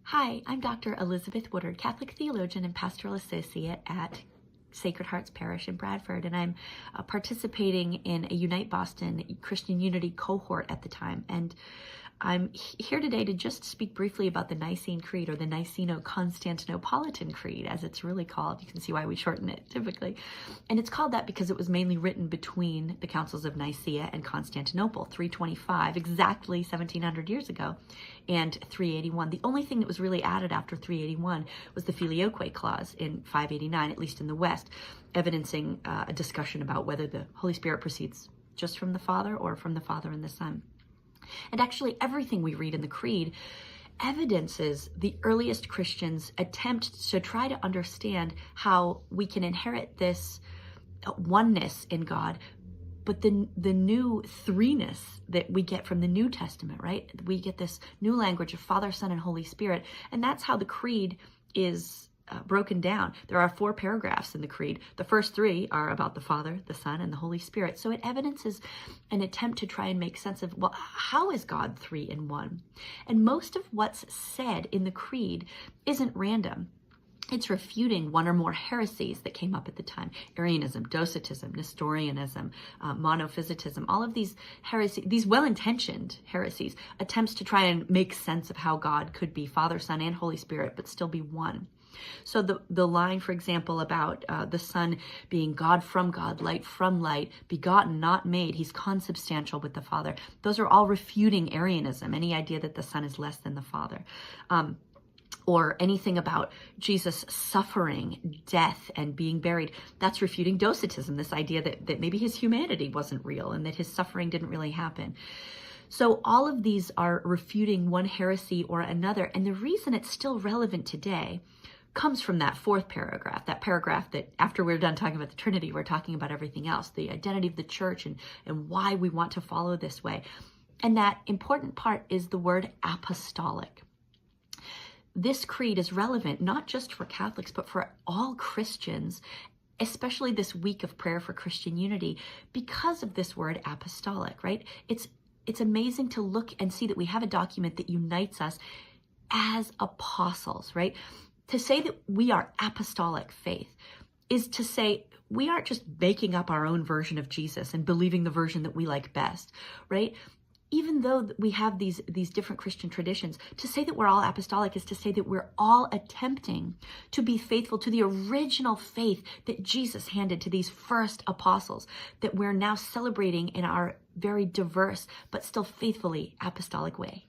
Hi, I'm Dr. Elizabeth Woodard, Catholic theologian and pastoral associate at Sacred Hearts Parish in Bradford, and I'm participating in a Unite Boston Christian Unity cohort at the time. And I'm here today to just speak briefly about the Nicene Creed, or the Niceno-Constantinopolitan Creed, as it's really called. You can see why we shorten it typically. And it's called that because it was mainly written between the councils of Nicaea and Constantinople, 325, exactly 1700 years ago, and 381. The only thing that was really added after 381 was the Filioque clause in 589, at least in the West, evidencing a discussion about whether the Holy Spirit proceeds just from the Father or from the Father and the Son. And actually, everything we read in the Creed evidences the earliest Christians' attempt to try to understand how we can inherit this oneness in God, but the new threeness that we get from the New Testament, right? We get this new language of Father, Son, and Holy Spirit, and that's how the Creed is broken down. There are 4 paragraphs in the Creed. The first 3 are about the Father, the Son, and the Holy Spirit. So it evidences an attempt to try and make sense of, well, how is God 3 in 1? And most of what's said in the Creed isn't random. It's refuting one or more heresies that came up at the time: Arianism, Docetism, Nestorianism, monophysitism. All of these heresies, these well-intentioned heresies, attempts to try and make sense of how God could be Father, Son, and Holy Spirit, but still be one. So the line, for example, about the Son being God from God, light from light, begotten, not made, he's consubstantial with the Father, those are all refuting Arianism, any idea that the Son is less than the Father. Or anything about Jesus suffering, death, and being buried, that's refuting Docetism, this idea that maybe his humanity wasn't real and that his suffering didn't really happen. So all of these are refuting one heresy or another, and the reason it's still relevant today comes from that 4th paragraph, that paragraph that after we're done talking about the Trinity, we're talking about everything else, the identity of the church and why we want to follow this way. And that important part is the word apostolic. This creed is relevant not just for Catholics, but for all Christians, especially this week of prayer for Christian unity, because of this word apostolic, right? It's amazing to look and see that we have a document that unites us as apostles, right? To say that we are apostolic faith is to say we aren't just making up our own version of Jesus and believing the version that we like best, right? Even though we have these different Christian traditions, to say that we're all apostolic is to say that we're all attempting to be faithful to the original faith that Jesus handed to these first apostles, that we're now celebrating in our very diverse but still faithfully apostolic way.